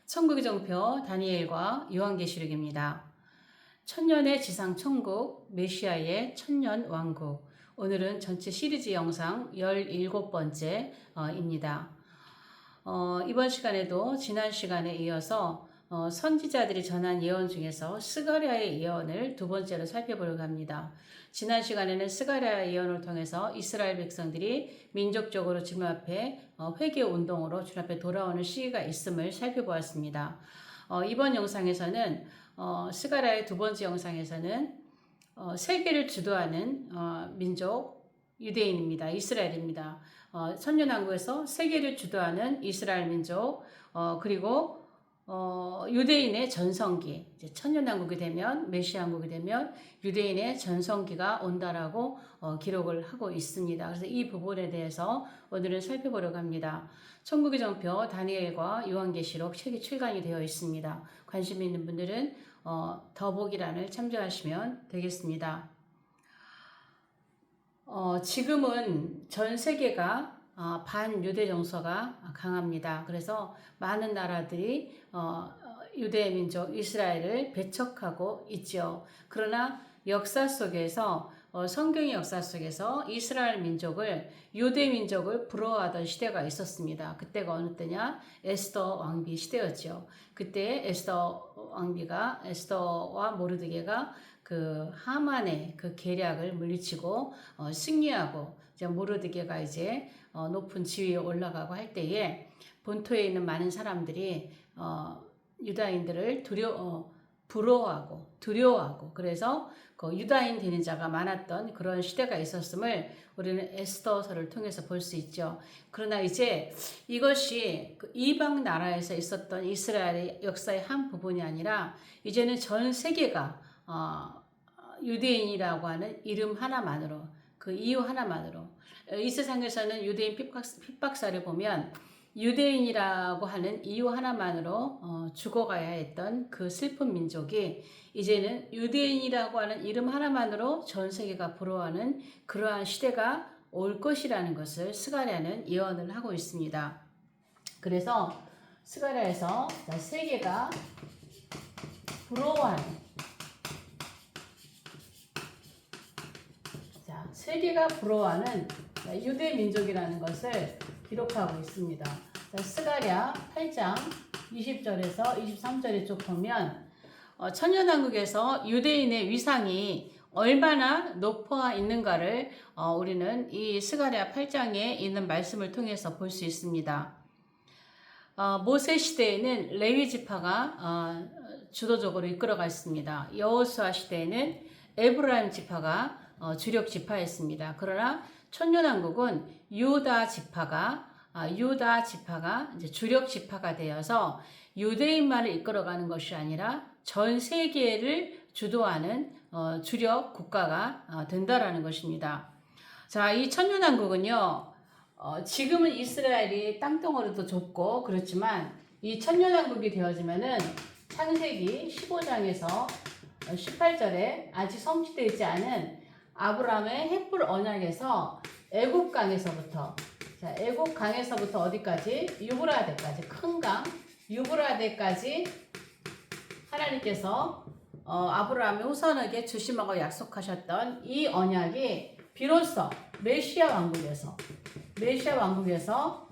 천국의 정표 다니엘과 요한계시록입니다. 천년의 지상 천국, 메시아의 천년 왕국. 오늘은 전체 시리즈 영상 17번째입니다. 이번 시간에도 지난 시간에 이어서 선지자들이 전한 예언 중에서 스가랴의 예언을 두 번째로 살펴보려고 합니다. 지난 시간에는 스가랴의 예언을 통해서 이스라엘 백성들이 민족적으로 주님 앞에 회개 운동으로 주님 앞에 돌아오는 시기가 있음을 살펴보았습니다. 이번 영상에서는 스가랴의 두 번째 영상에서는 세계를 주도하는 민족 유대인입니다. 이스라엘입니다. 천년왕국에서 세계를 주도하는 이스라엘 민족, 그리고 유대인의 전성기, 이제 천년왕국이 되면, 메시아왕국이 되면 유대인의 전성기가 온다라고 기록을 하고 있습니다. 그래서 이 부분에 대해서 오늘은 살펴보려고 합니다. 천국의 정표 다니엘과 요한계시록 책이 출간이 되어 있습니다. 관심 있는 분들은 더보기란을 참조하시면 되겠습니다. 지금은 전 세계가 반유대 정서가 강합니다. 그래서 많은 나라들이 유대 민족 이스라엘을 배척하고 있죠. 그러나 역사 속에서 성경의 역사 속에서 이스라엘 민족을 유대 민족을 부러워하던 시대가 있었습니다. 그때가 어느 때냐? 에스더 왕비 시대였죠. 그때 에스더 왕비가 에스더와 모르드게가 그 하만의 그 계략을 물리치고 승리하고 이제 모르드게가 이제 높은 지위에 올라가고 할 때에 본토에 있는 많은 사람들이 유다인들을 부러워하고 두려워하고 그래서 그 유다인 되는 자가 많았던 그런 시대가 있었음을 우리는 에스더서를 통해서 볼 수 있죠. 그러나 이제 이것이 그 이방 나라에서 있었던 이스라엘의 역사의 한 부분이 아니라 이제는 전 세계가 유대인이라고 하는 이름 하나만으로 그 이유 하나만으로 이 세상에서는 유대인 핍박사를 보면 유대인이라고 하는 이유 하나만으로 죽어가야 했던 그 슬픈 민족이 이제는 유대인이라고 하는 이름 하나만으로 전 세계가 부러워하는 그러한 시대가 올 것이라는 것을 스가랴는 예언을 하고 있습니다. 그래서 스가랴에서 세계가 부러워하는 세계가 부러워하는 유대 민족이라는 것을 기록하고 있습니다. 스가랴 8장 20절에서 23절에 쭉 보면 천년왕국에서 유대인의 위상이 얼마나 높아 있는가를 우리는 이 스가랴 8장에 있는 말씀을 통해서 볼 수 있습니다. 모세 시대에는 레위 지파가 주도적으로 이끌어갔습니다. 여호수아 시대에는 에브라임 지파가 주력 지파였습니다. 그러나 천년왕국은 유다 지파가 이제 주력 지파가 되어서 유대인만을 이끌어가는 것이 아니라 전 세계를 주도하는 주력 국가가 된다라는 것입니다. 자, 이 천년왕국은요, 지금은 이스라엘이 땅덩어리도 좁고 그렇지만 이 천년왕국이 되어지면은 창세기 15장에서 18절에 아직 성취되지 않은 아브라함의 햇불 언약에서 애굽강에서부터 어디까지? 유브라데까지, 큰 강 유브라데까지 하나님께서 아브라함의 후손에게 주심하고 약속하셨던 이 언약이 비로소 메시아 왕국에서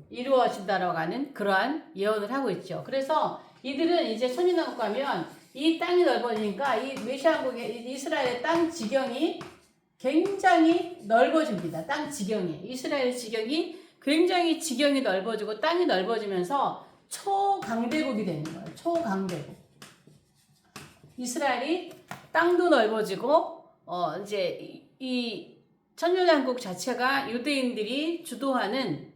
이루어진다라고 하는 그러한 예언을 하고 있죠. 그래서 이들은 이제 천년왕국 가면 이 땅이 넓어지니까 이 메시아 왕국의 이스라엘의 땅 지경이 굉장히 넓어집니다. 땅 지경이. 이스라엘 지경이 굉장히 지경이 넓어지고 땅이 넓어지면서 초강대국이 되는 거예요. 초강대국. 이스라엘이 땅도 넓어지고 이제 이 천년왕국 자체가 유대인들이 주도하는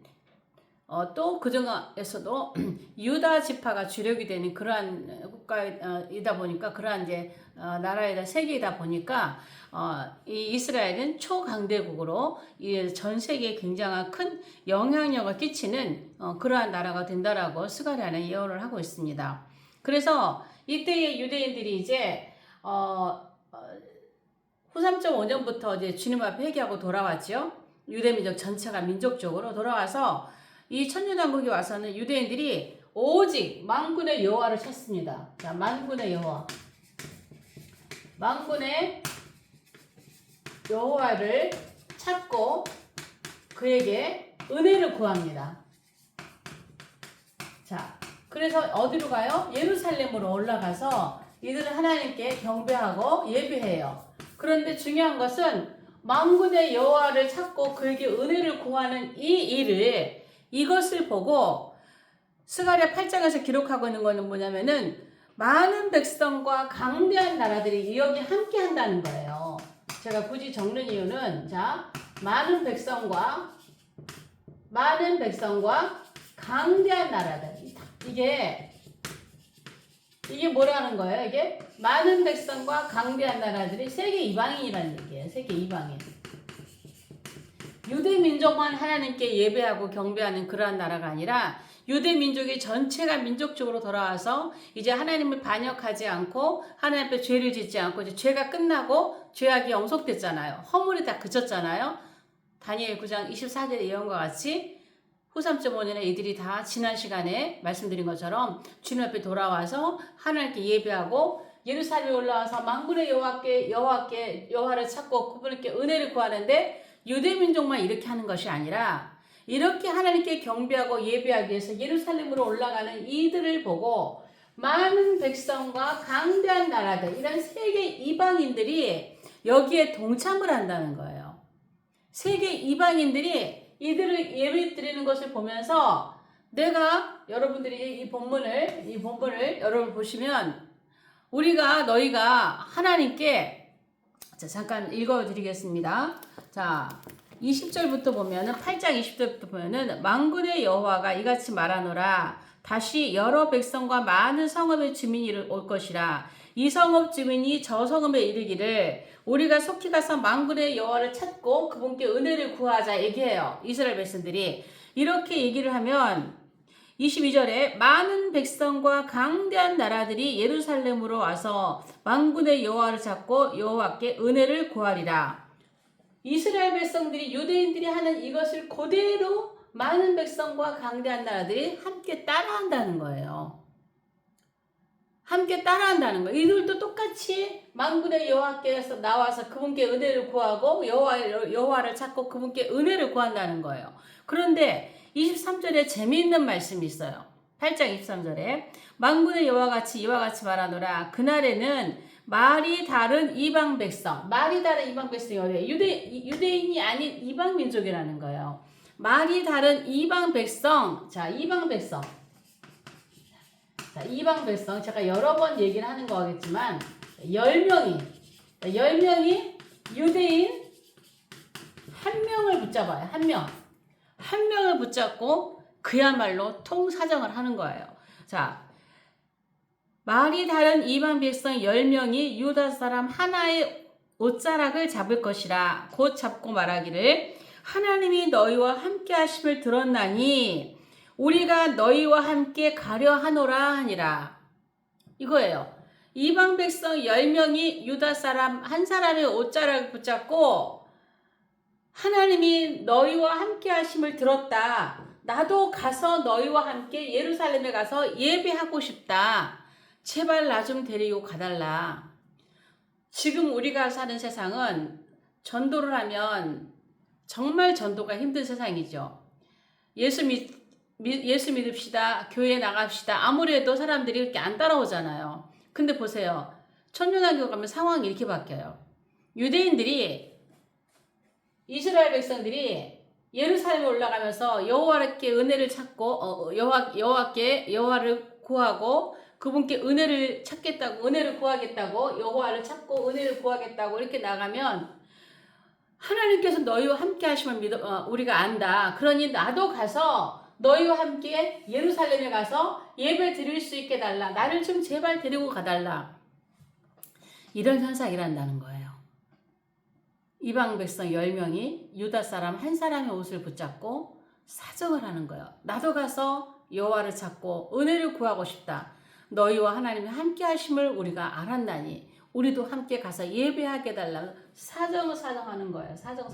또 그중에서도 유다 지파가 주력이 되는 그러한 국가이다 보니까 그러한 이제 나라이다 세계이다 보니까 이 이스라엘은 초강대국으로 전 세계에 굉장한 큰 영향력을 끼치는 그러한 나라가 된다라고 스가랴는 예언을 하고 있습니다. 그래서 이때의 유대인들이 이제 후 3.5년부터 이제 주님 앞에 회개하고 돌아왔죠. 유대 민족 전체가 민족적으로 돌아와서 이 천년왕국이 와서는 유대인들이 오직 만군의 여호와를 찾습니다. 자, 만군의 여호와. 만군의 여호와를 찾고 그에게 은혜를 구합니다. 자, 그래서 어디로 가요? 예루살렘으로 올라가서 이들은 하나님께 경배하고 예배해요. 그런데 중요한 것은 만군의 여호와를 찾고 그에게 은혜를 구하는 이 일을, 이것을 보고 스가랴 8장에서 기록하고 있는 것은 뭐냐면은 많은 백성과 강대한 나라들이 여기 함께 한다는 거예요. 제가 굳이 적는 이유는, 자, 많은 백성과 강대한 나라들. 이게 뭐라는 거예요? 이게 많은 백성과 강대한 나라들이 세계 이방인이라는 얘기예요. 세계 이방인. 유대 민족만 하나님께 예배하고 경배하는 그러한 나라가 아니라 유대 민족이 전체가 민족적으로 돌아와서 이제 하나님을 반역하지 않고 하나님 앞에 죄를 짓지 않고 이제 죄가 끝나고 죄악이 영속됐잖아요. 허물이 다 그쳤잖아요. 다니엘 9장 24절의 예언과 같이 후 3.5년에 이들이 다 지난 시간에 말씀드린 것처럼 주님 앞에 돌아와서 하나님께 예배하고 예루살렘에 올라와서 만군의 여호와를 찾고 그분께 은혜를 구하는데 유대 민족만 이렇게 하는 것이 아니라 이렇게 하나님께 경배하고 예배하기 위해서 예루살렘으로 올라가는 이들을 보고 많은 백성과 강대한 나라들, 이런 세계 이방인들이 여기에 동참을 한다는 거예요. 세계 이방인들이 이들을 예배 드리는 것을 보면서 내가, 여러분들이 이 본문을 여러분 보시면 너희가 하나님께, 자, 잠깐 읽어드리겠습니다. 자, 20절부터 보면은 8장 20절부터 보면은 만군의 여호와가 이같이 말하노라. 다시 여러 백성과 많은 성읍의 주민이 올 것이라. 이 성읍 주민이 저 성읍에 이르기를 우리가 속히 가서 만군의 여호와를 찾고 그분께 은혜를 구하자 얘기해요. 이스라엘 백성들이 이렇게 얘기를 하면 22절에 많은 백성과 강대한 나라들이 예루살렘으로 와서 만군의 여호와를 찾고 여호와께 은혜를 구하리라. 이스라엘 백성들이, 유대인들이 하는 이것을 그대로 많은 백성과 강대한 나라들이 함께 따라한다는 거예요. 함께 따라한다는 거예요. 이들도 똑같이 만군의 여호와께서 나와서 그분께 은혜를 구하고 여호와를 찾고 그분께 은혜를 구한다는 거예요. 그런데 23절에 재미있는 말씀이 있어요. 8장 23절에 만군의 이와 같이 말하노라. 그날에는 말이 다른 이방 백성이 어디예요? 유대인이 아닌 이방 민족이라는 거예요. 말이 다른 이방 백성. 자, 이방 백성. 제가 여러 번 얘기를 하는 거겠지만 10명이 유대인 한 명을 붙잡아요. 한 명을 붙잡고 그야말로 통사정을 하는 거예요. 자, 말이 다른 이방 백성 10명이 유다 사람 하나의 옷자락을 잡을 것이라. 곧 잡고 말하기를 하나님이 너희와 함께 하심을 들었나니 우리가 너희와 함께 가려 하노라 하니라. 이거예요. 이방 백성 10명이 유다 사람 한 사람의 옷자락을 붙잡고 하나님이 너희와 함께 하심을 들었다. 나도 가서 너희와 함께 예루살렘에 가서 예배하고 싶다. 제발 나 좀 데리고 가달라. 지금 우리가 사는 세상은 전도를 하면 정말 전도가 힘든 세상이죠. 예수 믿읍시다. 교회 나갑시다. 아무래도 사람들이 이렇게 안 따라오잖아요. 근데 보세요. 천년왕국 가면 상황이 이렇게 바뀌어요. 이스라엘 백성들이 예루살렘에 올라가면서 여호와께 은혜를 찾고 여호와를 구하고 그분께 은혜를 찾겠다고, 은혜를 구하겠다고, 여호와를 찾고 은혜를 구하겠다고 이렇게 나가면 하나님께서 너희와 함께 하시면 우리가 안다. 그러니 나도 가서 너희와 함께 예루살렘에 가서 예배 드릴 수 있게 달라. 나를 좀 제발 데리고 가달라. 이런 현상이 일어난다는 거예요. 이방 백성 10명이 유다 사람 한 사람의 옷을 붙잡고 사정을 하는 거예요. 나도 가서 여호와를 찾고 은혜를 구하고 싶다. 너희와 하나님이 함께 하심을 우리가 알았나니 우리도 함께 가서 예배하게 달라고 사정하는 거예요. 사정.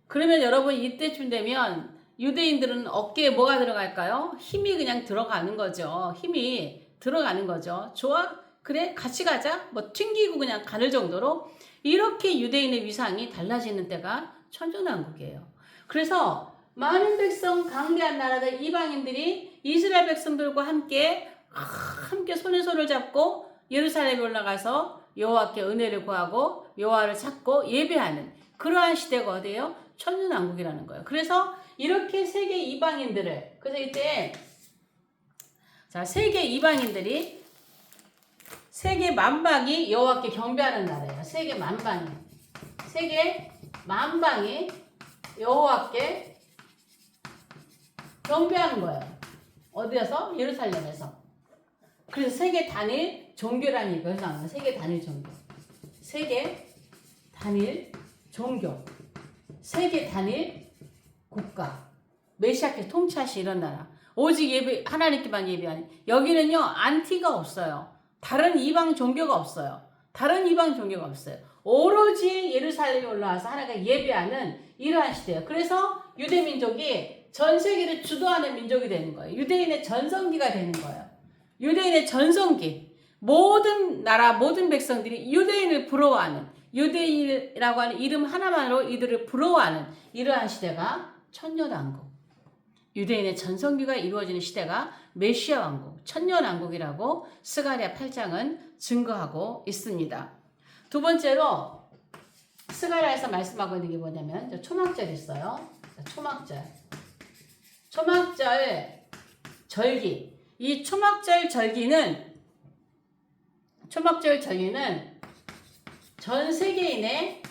그러면 여러분 이때쯤 되면 유대인들은 어깨에 뭐가 들어갈까요? 힘이 그냥 들어가는 거죠. 힘이 들어가는 거죠. 좋아? 그래? 같이 가자? 뭐 튕기고 그냥 가는 정도로 이렇게 유대인의 위상이 달라지는 때가 천년왕국이에요. 그래서 많은 백성 강대한 나라들 이방인들이 이스라엘 백성들과 함께 손에 손을 잡고 예루살렘에 올라가서 여호와께 은혜를 구하고 여호와를 찾고 예배하는 그러한 시대가 어디예요? 천년왕국이라는 거예요. 그래서 이렇게 세계 이방인들을 그래서 이때 자 세계 이방인들이 세계 만방이 여호와께 경배하는 나라예요. 세계 만방이 여호와께 경배하는 거예요. 어디에서? 예루살렘에서. 그래서 세계 단일 종교라는 얘기가 나와요. 세계 단일 종교. 세계 단일 종교. 세계 단일 국가. 메시아께서 통치하시 이런 나라. 오직 예배 하나님께만 예배하는. 여기는요 안티가 없어요. 다른 이방 종교가 없어요. 오로지 예루살렘에 올라와서 하나님께 예배하는 이러한 시대예요. 그래서 유대 민족이 전 세계를 주도하는 민족이 되는 거예요. 유대인의 전성기가 되는 거예요. 유대인의 전성기. 모든 나라 모든 백성들이 유대인을 부러워하는 유대인이라고 하는 이름 하나만으로 이들을 부러워하는 이러한 시대가 천년왕국. 유대인의 전성기가 이루어지는 시대가 메시아 왕국, 천년왕국이라고 스가랴 8장은 증거하고 있습니다. 두 번째로 스가랴에서 말씀하고 있는 게 뭐냐면 초막절 있어요. 초막절 절기. 이 초막절 절기는 전 세계인의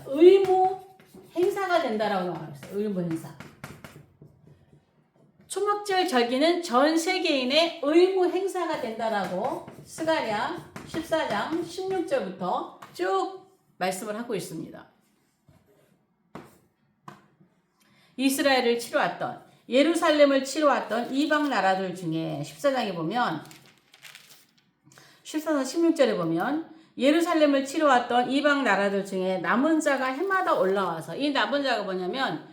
의무 행사가 된다라고 말했어요. 의무 행사. 초막절 절기는 전 세계인의 의무 행사가 된다라고 스가랴 14장 16절부터 쭉 말씀을 하고 있습니다. 이스라엘을 치러왔던 예루살렘을 치러왔던 이방 나라들 중에 14장에 보면 14장 16절에 보면 예루살렘을 치러왔던 이방 나라들 중에 남은 자가 해마다 올라와서 이 남은 자가 뭐냐면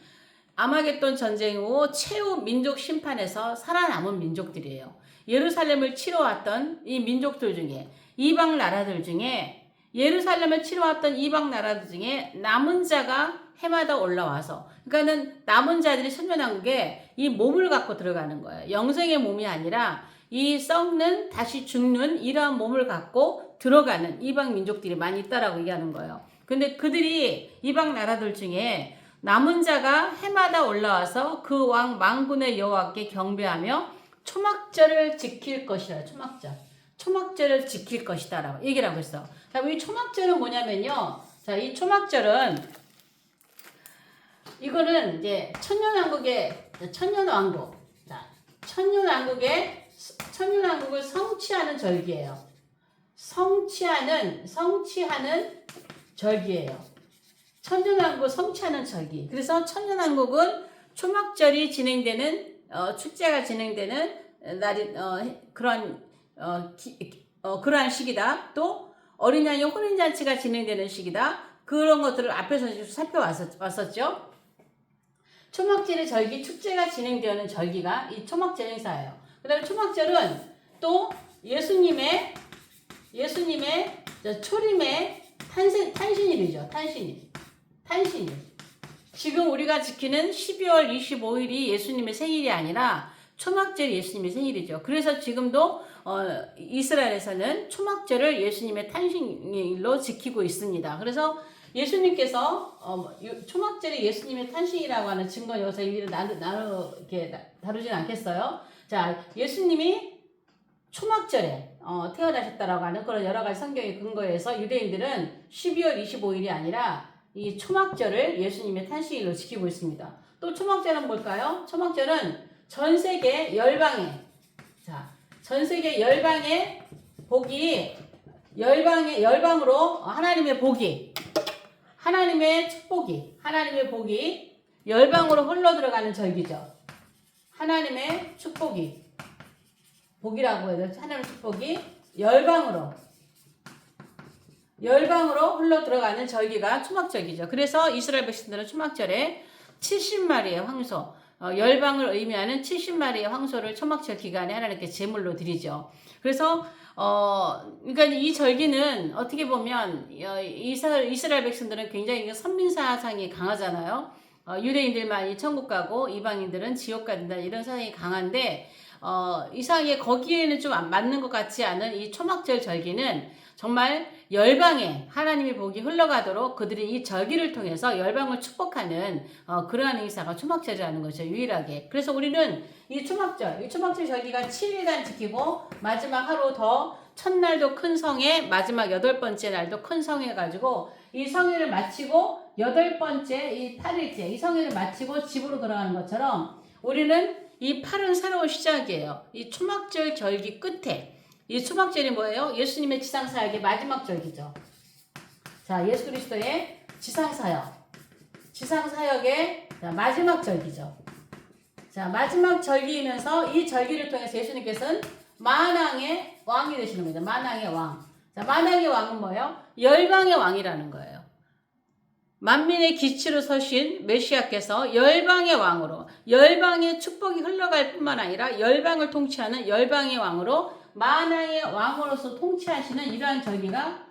아마겟돈 전쟁 후 최후 민족 심판에서 살아남은 민족들이에요. 예루살렘을 치러왔던 이 민족들 중에 이방 나라들 중에 예루살렘을 치러왔던 이방 나라들 중에 남은 자가 해마다 올라와서 그러니까는 남은 자들이 천년왕국에 이 몸을 갖고 들어가는 거예요. 영생의 몸이 아니라 이 썩는 다시 죽는 이러한 몸을 갖고 들어가는 이방 민족들이 많이 있다라고 얘기하는 거예요. 근데 그들이 이방 나라들 중에 남은 자가 해마다 올라와서 그 왕 만군의 여호와께 경배하며 초막절을 지킬 것이라. 초막절을 지킬 것이다라고 얘기를 하고 있어. 자, 이 초막절은 뭐냐면요. 자, 이 초막절은 이거는 이제 천년왕국. 자, 천년왕국을 성취하는 절기예요. 성취하는 절기예요. 천년왕국 성취하는 절기. 그래서 천년왕국은 초막절이 진행되는 축제가 진행되는 날이 그러한 시기다. 또 어린 양의 혼인 잔치가 진행되는 시기다. 그런 것들을 앞에서 살펴왔었죠. 초막절의 절기, 축제가 진행되는 절기가 이 초막절 행사예요. 그다음에 초막절은 또 예수님의 초림의 탄신일이죠. 탄신일. 지금 우리가 지키는 12월 25일이 예수님의 생일이 아니라 초막절이 예수님의 생일이죠. 그래서 지금도 이스라엘에서는 초막절을 예수님의 탄신일로 지키고 있습니다. 그래서 예수님께서 초막절이 예수님의 탄신이라고 하는 증거 여기서 일일이 다루진 않겠어요. 자, 예수님이 초막절에 태어나셨다라고 하는 그런 여러 가지 성경의 근거에서 유대인들은 12월 25일이 아니라 이 초막절을 예수님의 탄신일로 지키고 있습니다. 또 초막절은 뭘까요? 초막절은 전 세계 열방의 복이 열방으로 하나님의 복이 하나님의 복이 열방으로 흘러 들어가는 절기죠. 하나님의 축복이 복이라고 해야 되죠. 하나님의 축복이 열방으로 열방으로 흘러 들어가는 절기가 초막절기죠. 그래서 이스라엘 백성들은 초막절에 70마리의 황소, 열방을 의미하는 70마리의 황소를 초막절 기간에 하나님께 제물로 드리죠. 그래서 그러니까 이 절기는 어떻게 보면 이스라엘 백성들은 굉장히 선민사상이 강하잖아요. 유대인들만이 천국 가고 이방인들은 지옥 간다 이런 사상이 강한데 이상하게 거기에는 좀 안 맞는 것 같지 않은 이 초막절 절기는 정말 열방에 하나님의 복이 흘러가도록 그들이 이 절기를 통해서 열방을 축복하는 그러한 의사가 초막절이라는 거죠. 유일하게. 그래서 우리는 이 초막절 절기가 7일간 지키고 마지막 하루 더 첫날도 큰 성회, 마지막 8번째 날도 큰 성회 가지고 이 성회를 마치고 8번째 이 8일째 이 성회를 마치고 집으로 돌아가는 것처럼 우리는 이 8은 새로운 시작이에요. 이 초막절 절기 끝에 이 초막절이 뭐예요? 예수님의 지상사역의 마지막 절기죠. 자, 예수 그리스도의 지상사역의 마지막 절기죠. 자, 마지막 절기이면서 이 절기를 통해서 예수님께서는 만왕의 왕이 되시는 거죠. 만왕의 왕. 자, 만왕의 왕은 뭐예요? 열방의 왕이라는 거예요. 만민의 기치로 서신 메시아께서 열방의 왕으로 열방의 축복이 흘러갈 뿐만 아니라 열방을 통치하는 열방의 왕으로 만왕의 왕으로서 통치하시는 이러한 절기가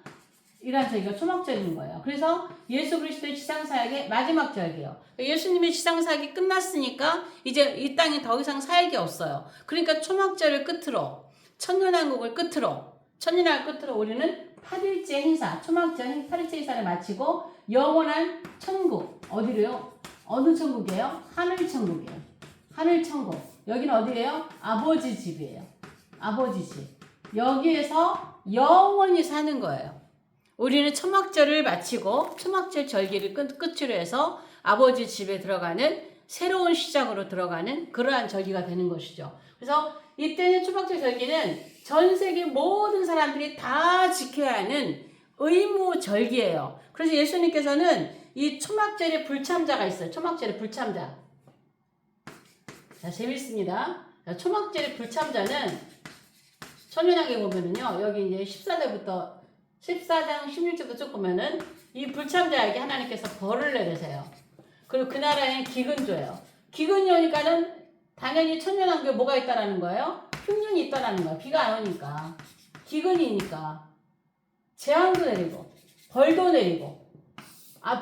초막절인 거예요. 그래서 예수 그리스도의 지상사역의 마지막 절기예요. 예수님의 지상사역이 끝났으니까 이제 이 땅에 더 이상 사역이 없어요. 그러니까 초막절을 끝으로 천년왕국을 끝으로 우리는 8일째 행사, 초막절 8일째 행사를 마치고 영원한 천국, 어디로요? 어느 천국이에요? 하늘천국이에요. 하늘천국. 여기는 어디예요? 아버지 집이에요. 아버지 집. 여기에서 영원히 사는 거예요. 우리는 초막절을 마치고 초막절 절기를 끝으로 해서 아버지 집에 들어가는 새로운 시작으로 들어가는 그러한 절기가 되는 것이죠. 그래서 이때는 초막절 절기는 전 세계 모든 사람들이 다 지켜야 하는 의무 절기예요. 그래서 예수님께서는 이 초막절에 불참자가 있어요. 초막절에 불참자. 자, 재밌습니다. 자, 초막절에 불참자는 천연하게 보면은요, 여기 이제 14장 16절부터 쭉 보면은 이 불참자에게 하나님께서 벌을 내리세요. 그리고 그 나라에는 기근조예요. 기근이 오니까는 당연히 천연왕국에 뭐가 있다라는 거예요? 흉년이 있다라는 거예요. 비가 안 오니까. 기근이니까. 재앙도 내리고, 벌도 내리고.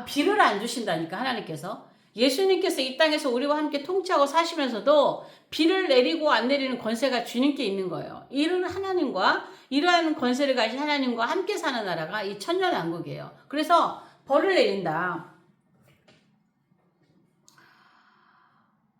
비를 안 주신다니까, 하나님께서. 예수님께서 이 땅에서 우리와 함께 통치하고 사시면서도 비를 내리고 안 내리는 권세가 주님께 있는 거예요. 이러한 권세를 가진 하나님과 함께 사는 나라가 이 천년왕국이에요. 그래서 벌을 내린다.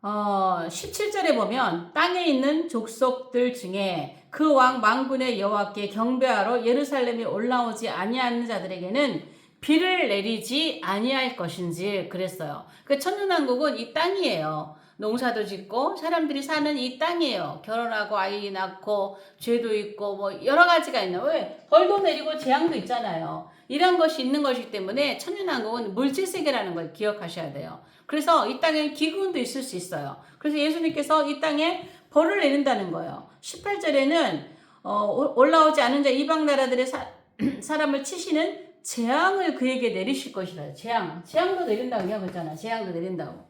17절에 보면 땅에 있는 족속들 중에 그 왕 만군의 여호와께 경배하러 예루살렘에 올라오지 아니하는 자들에게는 비를 내리지 아니할 것인지 그랬어요. 그 천년왕국은 이 땅이에요. 농사도 짓고 사람들이 사는 이 땅이에요. 결혼하고 아이 낳고 죄도 있고 뭐 여러 가지가 있는. 왜? 벌도 내리고 재앙도 있잖아요. 이런 것이 있는 것이기 때문에 천년왕국은 물질세계라는 걸 기억하셔야 돼요. 그래서 이 땅에 기근도 있을 수 있어요. 그래서 예수님께서 이 땅에 벌을 내린다는 거예요. 18절에는 올라오지 않은 자 이방 나라들의 사람을 치시는 재앙을 그에게 내리실 것이라. 재앙도 내린다고 이야기했잖아. 재앙도 내린다고.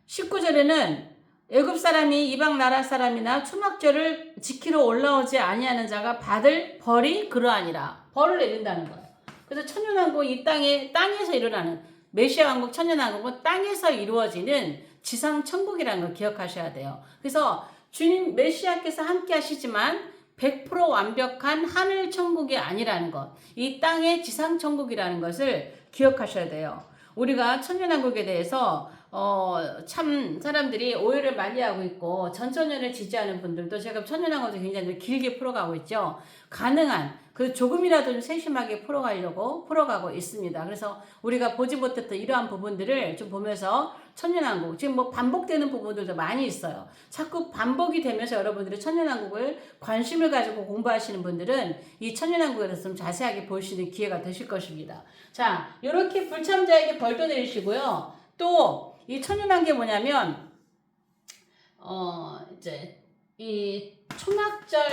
19절에는 애굽 사람이 이방 나라 사람이나 초막절을 지키러 올라오지 아니하는 자가 받을 벌이 그러하니라. 벌을 내린다는 거예요. 그래서 천년왕국 이 땅에서 일어나는 메시아 왕국 천년왕국은 땅에서 이루어지는 지상 천국이라는 걸 기억하셔야 돼요. 그래서 주님 메시아께서 함께 하시지만 100% 완벽한 하늘 천국이 아니라는 것, 이 땅의 지상 천국이라는 것을 기억하셔야 돼요. 우리가 천년왕국에 대해서 참 사람들이 오해를 많이 하고 있고 전천년을 지지하는 분들도 제가 천년왕국을 굉장히 길게 풀어가고 있죠. 가능한 그 조금이라도 좀 세심하게 풀어가고 있습니다. 그래서 우리가 보지 못했던 이러한 부분들을 좀 보면서 천년왕국, 지금 뭐 반복되는 부분들도 많이 있어요. 자꾸 반복이 되면서 여러분들이 천년왕국을 관심을 가지고 공부하시는 분들은 이 천년왕국에 대해서 좀 자세하게 볼 수 있는 기회가 되실 것입니다. 자, 이렇게 불참자에게 벌도 내리시고요. 또 이 천년왕국이 뭐냐면 이제 이 초막절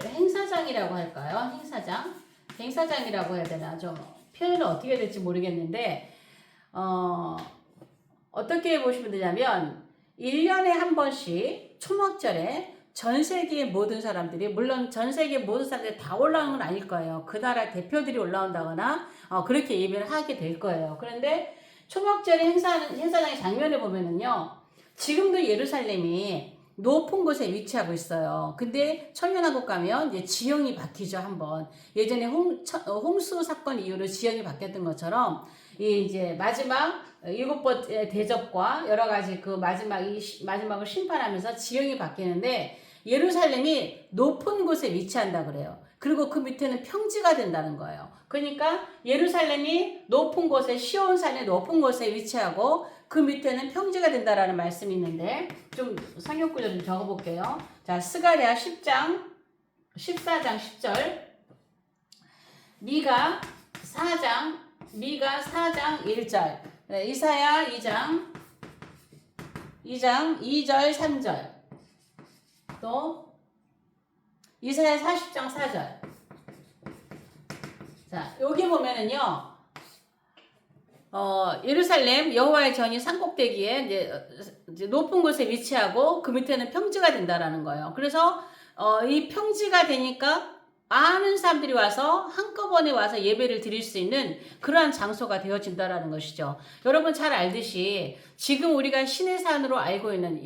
행사장이라고 할까요? 행사장이라고 해야 되나? 좀 표현을 어떻게 해야 될지 모르겠는데, 어떻게 보시면 되냐면, 1년에 한 번씩 초막절에 전 세계의 모든 사람들이, 물론 전 세계 모든 사람들이 다 올라오는 건 아닐 거예요. 그 나라 대표들이 올라온다거나, 그렇게 예배를 하게 될 거예요. 그런데 초막절의 행사장의 장면을 보면은요, 지금도 예루살렘이 높은 곳에 위치하고 있어요. 근데 천년왕국 가면 이제 지형이 바뀌죠, 한번. 예전에 홍수 사건 이후로 지형이 바뀌었던 것처럼, 이제 마지막 7번째 대접과 여러 가지 그 마지막을 심판하면서 지형이 바뀌는데, 예루살렘이 높은 곳에 위치한다 그래요. 그리고 그 밑에는 평지가 된다는 거예요. 그러니까 예루살렘이 높은 곳에, 시온산의 높은 곳에 위치하고 그 밑에는 평지가 된다라는 말씀이 있는데, 좀 성경 구절 좀 적어볼게요. 자, 스가랴 14장 10절, 미가 4장 1절, 이사야 2장 2절 3절, 또 이사야 40장 4절. 자, 여기 보면은요, 예루살렘 여호와의 전이 산꼭대기에 이제 높은 곳에 위치하고 그 밑에는 평지가 된다라는 거예요. 그래서 이 평지가 되니까 많은 사람들이 와서 한꺼번에 와서 예배를 드릴 수 있는 그러한 장소가 되어진다라는 것이죠. 여러분 잘 알듯이 지금 우리가 시내산으로 알고 있는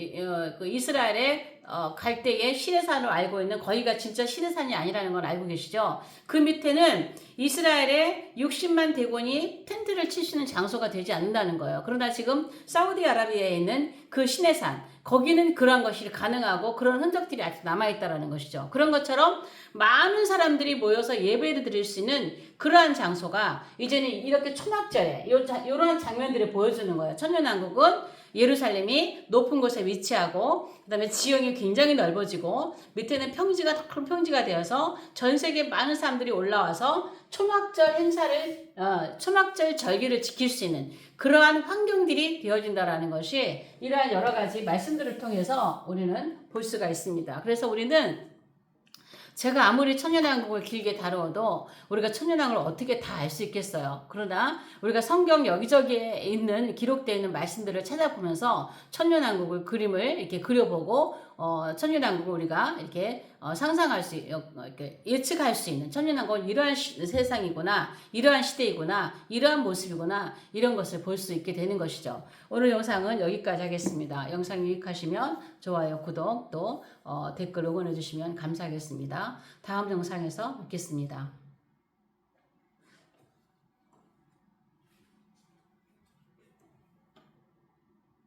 그 이스라엘의 갈대의 시내산으로 알고 있는, 거기가 진짜 시내산이 아니라는 걸 알고 계시죠? 그 밑에는 이스라엘의 60만 대군이 텐트를 치시는 장소가 되지 않는다는 거예요. 그러나 지금 사우디아라비아에 있는 그 시내산, 거기는 그러한 것이 가능하고 그런 흔적들이 아직 남아있다는 것이죠. 그런 것처럼 많은 사람들이 모여서 예배를 드릴 수 있는 그러한 장소가 이제는 이렇게 초막절에 이러한 장면들을 보여주는 거예요. 천년왕국은 예루살렘이 높은 곳에 위치하고, 그 다음에 지형이 굉장히 넓어지고, 밑에는 평지가 더 큰 평지가 되어서 전 세계 많은 사람들이 올라와서 초막절 행사를, 초막절 절기를 지킬 수 있는 그러한 환경들이 되어진다라는 것이 이러한 여러 가지 말씀들을 통해서 우리는 볼 수가 있습니다. 그래서 우리는 제가 아무리 천년왕국을 길게 다루어도 우리가 천년왕국을 어떻게 다 알 수 있겠어요. 그러나 우리가 성경 여기저기에 있는 기록되어 있는 말씀들을 찾아보면서 천년왕국을 그림을 이렇게 그려보고 천년왕국을 우리가 이렇게 상상할 수, 이렇게 예측할 수 있는, 천년왕국은 이러한 세상이구나, 이러한 시대이구나, 이러한 모습이구나, 이런 것을 볼 수 있게 되는 것이죠. 오늘 영상은 여기까지 하겠습니다. 영상 유익하시면 좋아요, 구독, 또 댓글 응원해 주시면 감사하겠습니다. 다음 영상에서 뵙겠습니다.